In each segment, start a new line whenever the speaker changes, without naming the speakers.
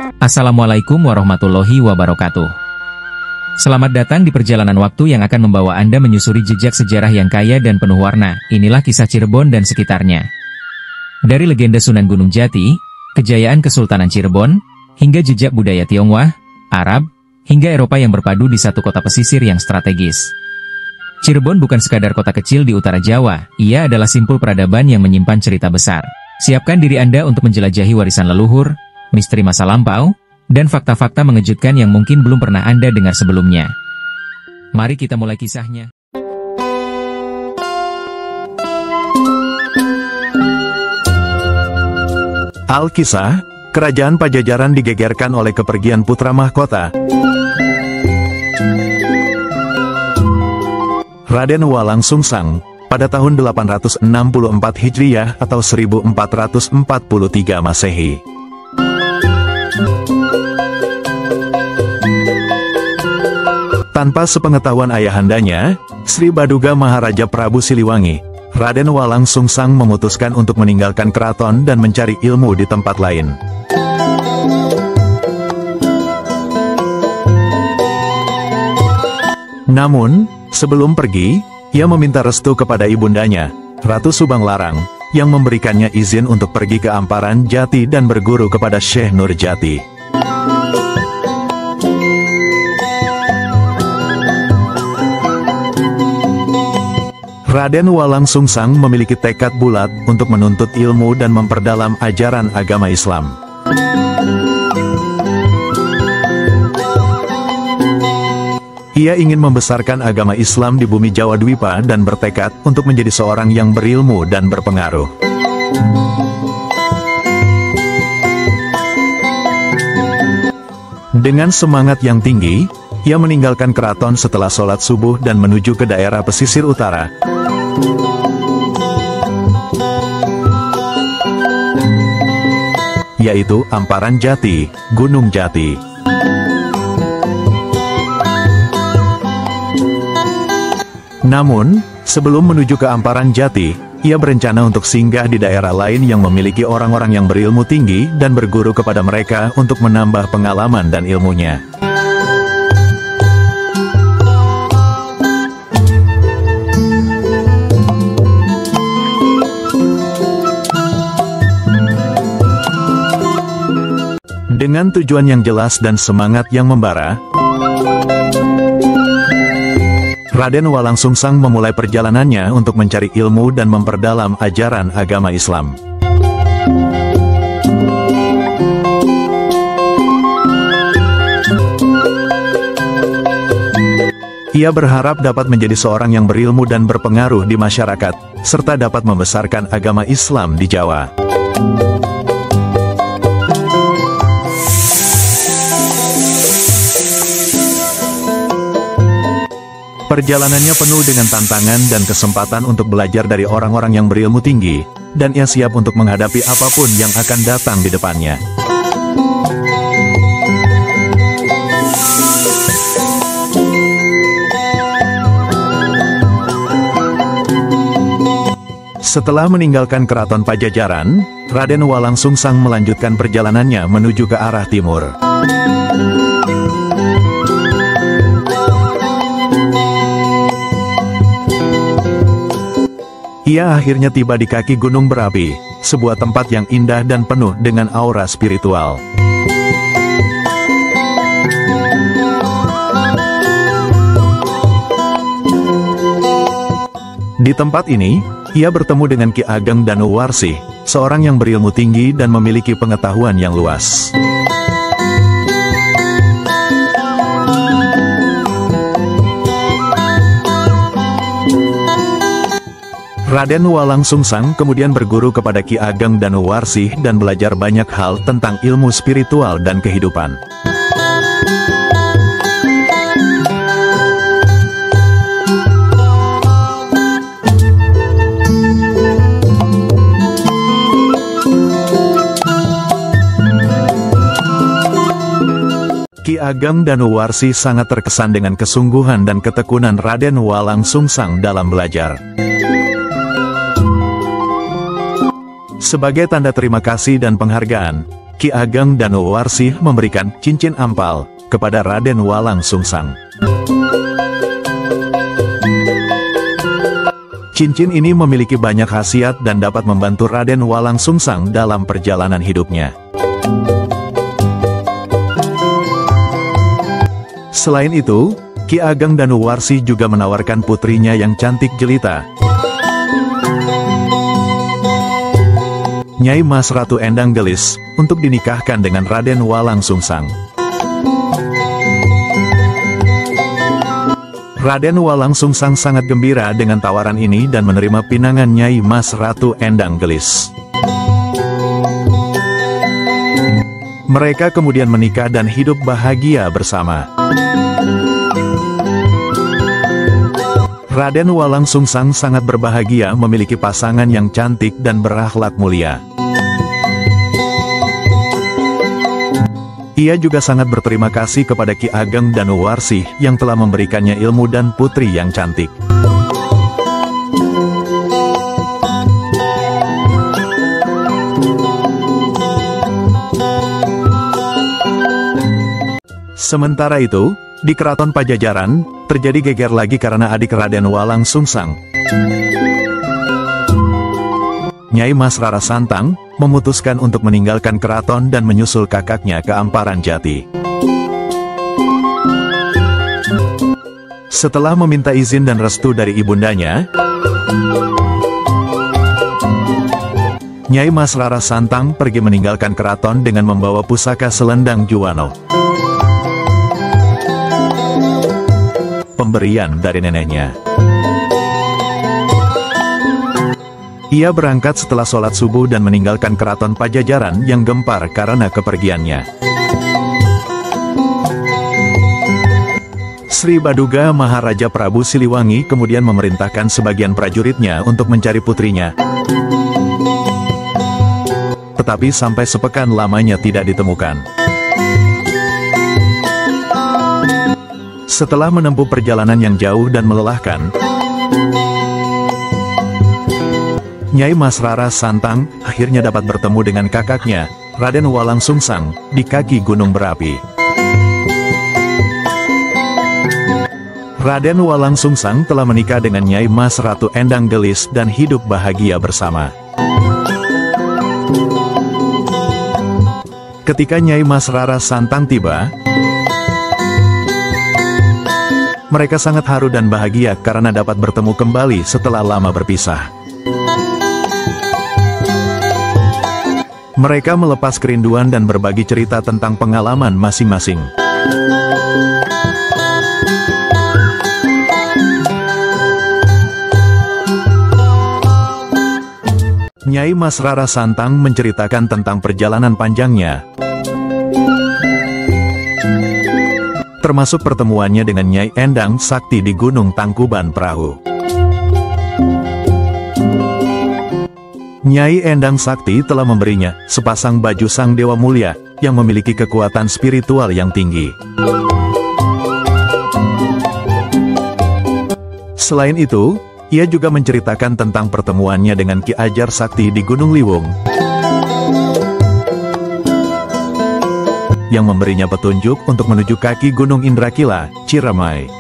Assalamualaikum warahmatullahi wabarakatuh. Selamat datang di perjalanan waktu yang akan membawa Anda menyusuri jejak sejarah yang kaya dan penuh warna. Inilah kisah Cirebon dan sekitarnya. Dari legenda Sunan Gunung Jati, kejayaan Kesultanan Cirebon, hingga jejak budaya Tionghoa, Arab, hingga Eropa yang berpadu di satu kota pesisir yang strategis. Cirebon bukan sekadar kota kecil di utara Jawa, ia adalah simpul peradaban yang menyimpan cerita besar. Siapkan diri Anda untuk menjelajahi warisan leluhur, misteri masa lampau, dan fakta-fakta mengejutkan yang mungkin belum pernah Anda dengar sebelumnya. Mari kita mulai kisahnya.
Alkisah, Kerajaan Pajajaran digegerkan oleh kepergian putra mahkota. Raden Walang Sungsang, pada tahun 864 Hijriah atau 1443 Masehi. Tanpa sepengetahuan ayahandanya, Sri Baduga Maharaja Prabu Siliwangi, Raden Walang Sungsang memutuskan untuk meninggalkan keraton dan mencari ilmu di tempat lain. Namun, sebelum pergi, ia meminta restu kepada ibundanya, Ratu Subanglarang, yang memberikannya izin untuk pergi ke Amparan Jati dan berguru kepada Syekh Nurjati. Raden Walang Sungsang memiliki tekad bulat untuk menuntut ilmu dan memperdalam ajaran agama Islam. Ia ingin membesarkan agama Islam di bumi Jawa Dwipa dan bertekad untuk menjadi seorang yang berilmu dan berpengaruh. Dengan semangat yang tinggi, ia meninggalkan keraton setelah sholat subuh dan menuju ke daerah pesisir utara. Yaitu Amparan Jati, Gunung Jati. Namun, sebelum menuju ke Amparan Jati, ia berencana untuk singgah di daerah lain yang memiliki orang-orang yang berilmu tinggi dan berguru kepada mereka untuk menambah pengalaman dan ilmunya. Dengan tujuan yang jelas dan semangat yang membara, Raden Walang Sungsang memulai perjalanannya untuk mencari ilmu dan memperdalam ajaran agama Islam. Ia berharap dapat menjadi seorang yang berilmu dan berpengaruh di masyarakat, serta dapat membesarkan agama Islam di Jawa. Perjalanannya penuh dengan tantangan dan kesempatan untuk belajar dari orang-orang yang berilmu tinggi, dan ia siap untuk menghadapi apapun yang akan datang di depannya. Setelah meninggalkan keraton Pajajaran, Raden Walang Sungsang melanjutkan perjalanannya menuju ke arah timur. Ia akhirnya tiba di kaki Gunung Berapi, sebuah tempat yang indah dan penuh dengan aura spiritual. Di tempat ini, ia bertemu dengan Ki Ageng Danuwarsih, seorang yang berilmu tinggi dan memiliki pengetahuan yang luas. Raden Walang Sungsang kemudian berguru kepada Ki Ageng Danuwarsih dan belajar banyak hal tentang ilmu spiritual dan kehidupan. Ki Ageng Danuwarsih sangat terkesan dengan kesungguhan dan ketekunan Raden Walang Sungsang dalam belajar. Sebagai tanda terima kasih dan penghargaan, Ki Ageng Danuwarsih memberikan cincin ampal kepada Raden Walang Sungsang. Cincin ini memiliki banyak khasiat dan dapat membantu Raden Walang Sungsang dalam perjalanan hidupnya. Selain itu, Ki Ageng Danuwarsih juga menawarkan putrinya yang cantik jelita, Nyai Mas Ratu Endang Gelis, untuk dinikahkan dengan Raden Walang Sungsang. Raden Walang Sungsang sangat gembira dengan tawaran ini dan menerima pinangan Nyai Mas Ratu Endang Gelis. Mereka kemudian menikah dan hidup bahagia bersama. Raden Walang Sungsang sangat berbahagia memiliki pasangan yang cantik dan berakhlak mulia. Ia juga sangat berterima kasih kepada Ki Ageng Danuwarsih yang telah memberikannya ilmu dan putri yang cantik. Sementara itu, di Keraton Pajajaran, terjadi geger lagi karena adik Raden Walang Sungsang, Nyai Mas Rara Santang, memutuskan untuk meninggalkan keraton dan menyusul kakaknya ke Amparan Jati. Setelah meminta izin dan restu dari ibundanya, Nyai Mas Rara Santang pergi meninggalkan keraton dengan membawa pusaka Selendang Juwana, pemberian dari neneknya. Ia berangkat setelah sholat subuh dan meninggalkan keraton Pajajaran yang gempar karena kepergiannya. Sri Baduga Maharaja Prabu Siliwangi kemudian memerintahkan sebagian prajuritnya untuk mencari putrinya. Tetapi sampai sepekan lamanya tidak ditemukan. Setelah menempuh perjalanan yang jauh dan melelahkan, Nyai Mas Rara Santang akhirnya dapat bertemu dengan kakaknya, Raden Walang Sungsang, di kaki gunung berapi. Raden Walang Sungsang telah menikah dengan Nyai Mas Ratu Endang Gelis dan hidup bahagia bersama. Ketika Nyai Mas Rara Santang tiba, mereka sangat haru dan bahagia karena dapat bertemu kembali setelah lama berpisah. Mereka melepas kerinduan dan berbagi cerita tentang pengalaman masing-masing. Nyai Mas Rara Santang menceritakan tentang perjalanan panjangnya, termasuk pertemuannya dengan Nyai Endang Sakti di Gunung Tangkuban Perahu. Nyai Endang Sakti telah memberinya sepasang baju Sang Dewa Mulia yang memiliki kekuatan spiritual yang tinggi. Selain itu, ia juga menceritakan tentang pertemuannya dengan Ki Ajar Sakti di Gunung Liwung, yang memberinya petunjuk untuk menuju kaki Gunung Indrakila, Ciremai.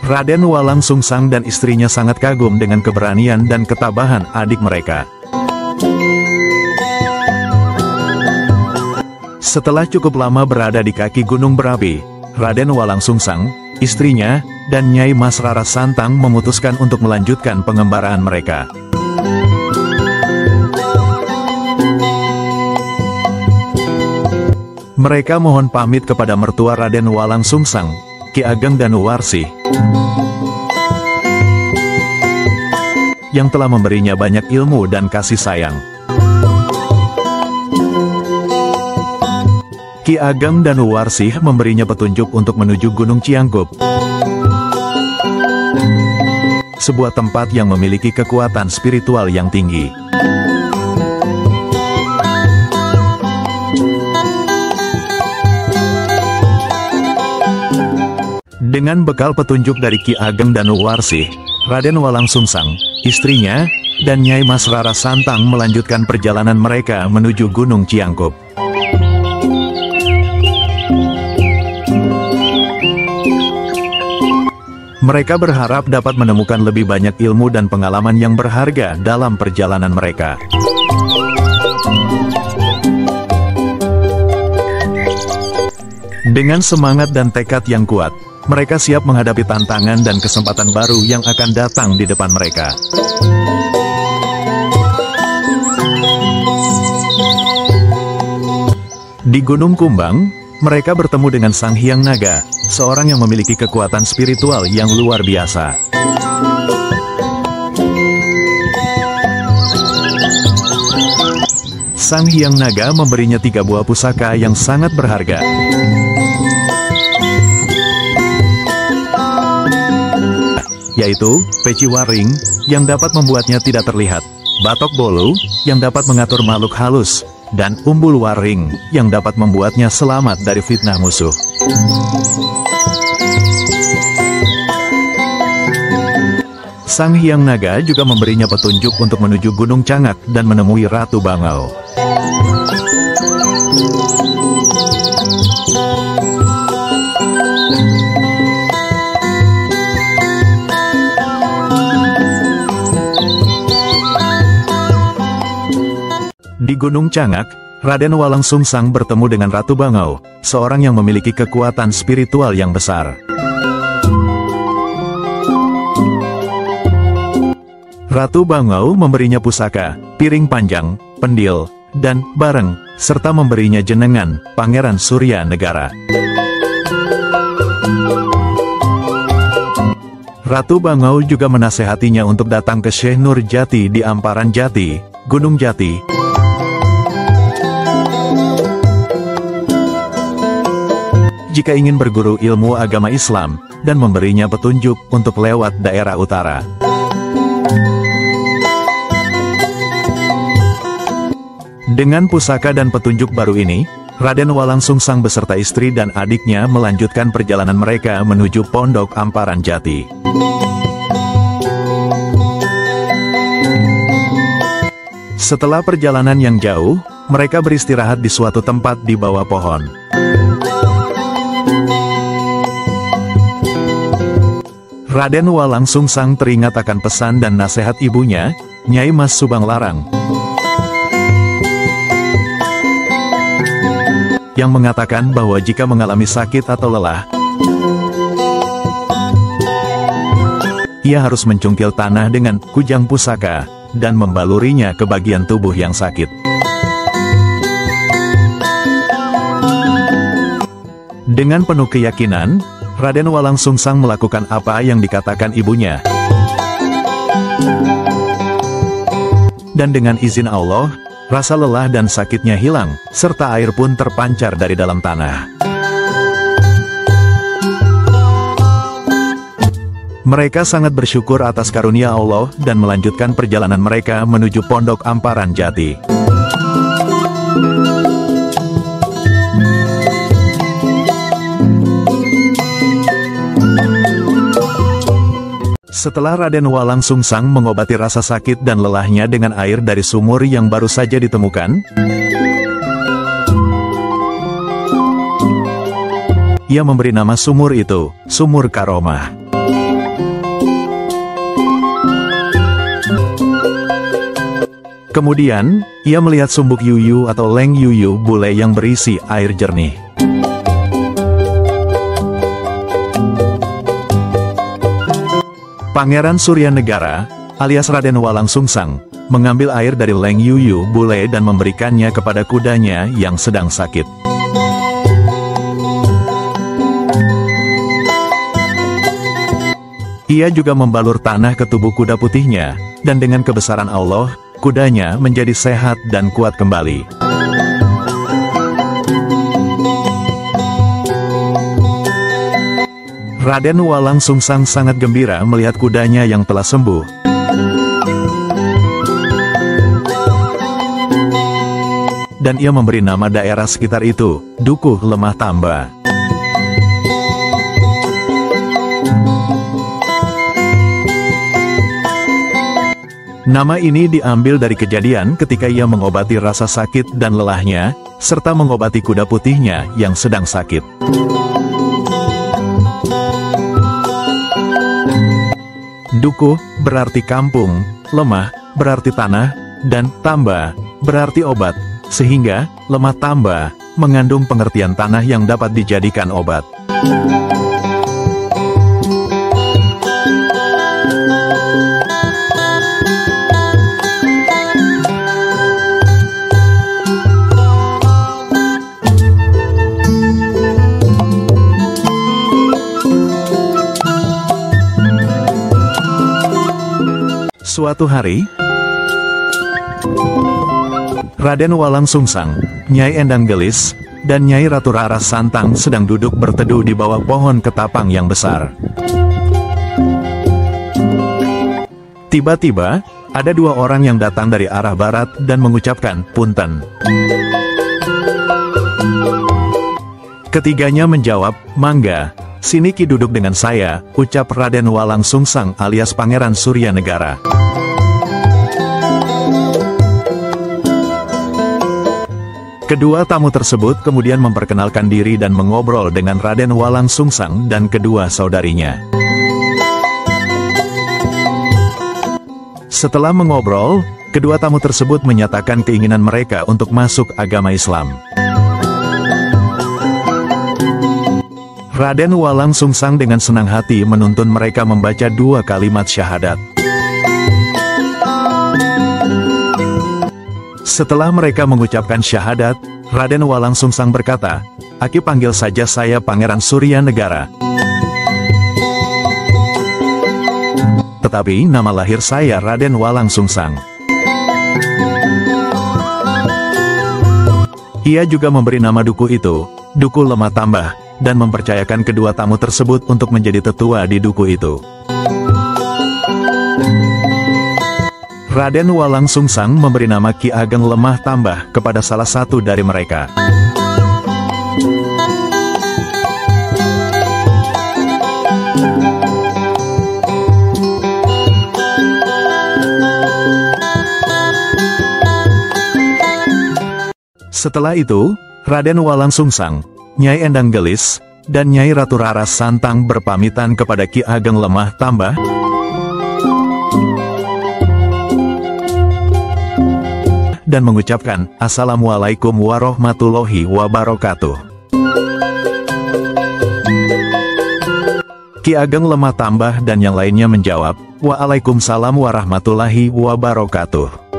Raden Walang Sungsang dan istrinya sangat kagum dengan keberanian dan ketabahan adik mereka. Setelah cukup lama berada di kaki gunung berapi, Raden Walang Sungsang, istrinya, dan Nyai Mas Rara Santang memutuskan untuk melanjutkan pengembaraan mereka. Mereka mohon pamit kepada mertua Raden Walang Sungsang, Ki Ageng Danuwarsih, yang telah memberinya banyak ilmu dan kasih sayang. Ki Ageng Danuwarsih memberinya petunjuk untuk menuju Gunung Ciangkup, sebuah tempat yang memiliki kekuatan spiritual yang tinggi. Dengan bekal petunjuk dari Ki Ageng Danuwarsih, Raden Walang Sungsang, istrinya, dan Nyai Mas Rara Santang melanjutkan perjalanan mereka menuju Gunung Ciangkup. Mereka berharap dapat menemukan lebih banyak ilmu dan pengalaman yang berharga dalam perjalanan mereka. Dengan semangat dan tekad yang kuat, mereka siap menghadapi tantangan dan kesempatan baru yang akan datang di depan mereka. Di Gunung Kumbang, mereka bertemu dengan Sang Hyang Naga, seorang yang memiliki kekuatan spiritual yang luar biasa. Sang Hyang Naga memberinya 3 buah pusaka yang sangat berharga. Yaitu, peci waring, yang dapat membuatnya tidak terlihat, batok bolu, yang dapat mengatur makhluk halus, dan umbul waring, yang dapat membuatnya selamat dari fitnah musuh. Sang Hyang Naga juga memberinya petunjuk untuk menuju Gunung Cangak dan menemui Ratu Bangau. Di Gunung Cangak, Raden Walang Sungsang bertemu dengan Ratu Bangau, seorang yang memiliki kekuatan spiritual yang besar. Ratu Bangau memberinya pusaka, piring panjang, pendil, dan bareng, serta memberinya jenengan, Pangeran Surya Negara. Ratu Bangau juga menasehatinya untuk datang ke Syekh Nurjati di Amparan Jati, Gunung Jati. Jika ingin berguru ilmu agama Islam, dan memberinya petunjuk untuk lewat daerah utara. Dengan pusaka dan petunjuk baru ini, Raden Walang Sungsang beserta istri dan adiknya melanjutkan perjalanan mereka menuju Pondok Amparan Jati. Setelah perjalanan yang jauh, mereka beristirahat di suatu tempat di bawah pohon. Raden Walang Sungsang teringat akan pesan dan nasihat ibunya, Nyai Mas Subang Larang, yang mengatakan bahwa jika mengalami sakit atau lelah, ia harus mencungkil tanah dengan kujang pusaka, dan membalurinya ke bagian tubuh yang sakit. Dengan penuh keyakinan, Raden Walang Sungsang melakukan apa yang dikatakan ibunya. Dan dengan izin Allah, rasa lelah dan sakitnya hilang, serta air pun terpancar dari dalam tanah. Mereka sangat bersyukur atas karunia Allah dan melanjutkan perjalanan mereka menuju Pondok Amparan Jati. Setelah Raden Walang Sungsang mengobati rasa sakit dan lelahnya dengan air dari sumur yang baru saja ditemukan, ia memberi nama sumur itu, Sumur Karomah. Kemudian, ia melihat sumbuk yuyu atau leng yuyu bule yang berisi air jernih. Pangeran Surya Negara, alias Raden Walang Sungsang, mengambil air dari leng yuyu bule dan memberikannya kepada kudanya yang sedang sakit. Ia juga membalur tanah ke tubuh kuda putihnya, dan dengan kebesaran Allah, kudanya menjadi sehat dan kuat kembali. Raden Walang Sungsang sangat gembira melihat kudanya yang telah sembuh. Dan ia memberi nama daerah sekitar itu, Dukuh Lemah Tamba. Nama ini diambil dari kejadian ketika ia mengobati rasa sakit dan lelahnya, serta mengobati kuda putihnya yang sedang sakit. Dukuh berarti kampung, lemah berarti tanah, dan tamba berarti obat, sehingga lemah tamba mengandung pengertian tanah yang dapat dijadikan obat. Suatu hari, Raden Walang Sungsang, Nyai Endang Gelis, dan Nyai Ratu Rara Santang sedang duduk berteduh di bawah pohon ketapang yang besar. Tiba-tiba, ada dua orang yang datang dari arah barat dan mengucapkan, "Punten." Ketiganya menjawab, "Mangga, sini Ki duduk dengan saya," ucap Raden Walang Sungsang alias Pangeran Surya Negara. Kedua tamu tersebut kemudian memperkenalkan diri dan mengobrol dengan Raden Walang Sungsang dan kedua saudarinya. Setelah mengobrol, kedua tamu tersebut menyatakan keinginan mereka untuk masuk agama Islam. Raden Walang Sungsang dengan senang hati menuntun mereka membaca 2 kalimat syahadat. Setelah mereka mengucapkan syahadat, Raden Walang Sungsang berkata, "Aki panggil saja saya Pangeran Surya Negara. Tetapi nama lahir saya Raden Walang Sungsang." Ia juga memberi nama duku itu, Duku Lemah Tambah, dan mempercayakan kedua tamu tersebut untuk menjadi tetua di duku itu. Raden Walang Sungsang memberi nama Ki Ageng Lemah Tambah kepada salah satu dari mereka. Setelah itu, Raden Walang Sungsang, Nyai Endang Gelis, dan Nyai Ratu Rara Santang berpamitan kepada Ki Ageng Lemah Tambah, dan mengucapkan, "Assalamualaikum warahmatullahi wabarakatuh." Ki Ageng Lemah Tambah dan yang lainnya menjawab, "Waalaikumsalam warahmatullahi wabarakatuh."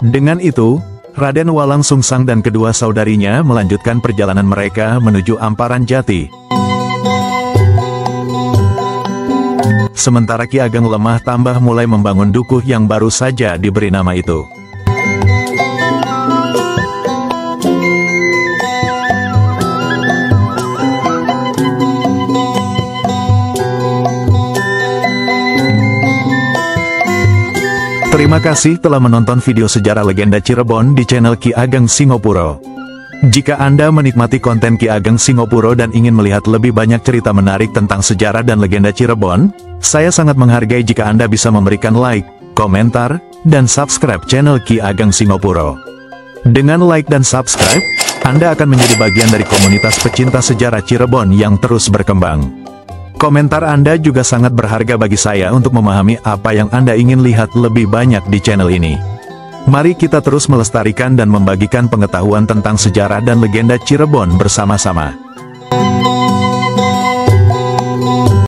Dengan itu, Raden Walang Sungsang dan kedua saudarinya melanjutkan perjalanan mereka menuju Amparan Jati. Sementara Ki Ageng Lemah Tambah mulai membangun dukuh yang baru saja diberi nama itu. Terima kasih telah menonton video sejarah legenda Cirebon di channel Ki Ageng Singopuro. Jika Anda menikmati konten Ki Ageng Singopuro dan ingin melihat lebih banyak cerita menarik tentang sejarah dan legenda Cirebon, saya sangat menghargai jika Anda bisa memberikan like, komentar, dan subscribe channel Ki Ageng Singopuro. Dengan like dan subscribe, Anda akan menjadi bagian dari komunitas pecinta sejarah Cirebon yang terus berkembang. Komentar Anda juga sangat berharga bagi saya untuk memahami apa yang Anda ingin lihat lebih banyak di channel ini. Mari kita terus melestarikan dan membagikan pengetahuan tentang sejarah dan legenda Cirebon bersama-sama.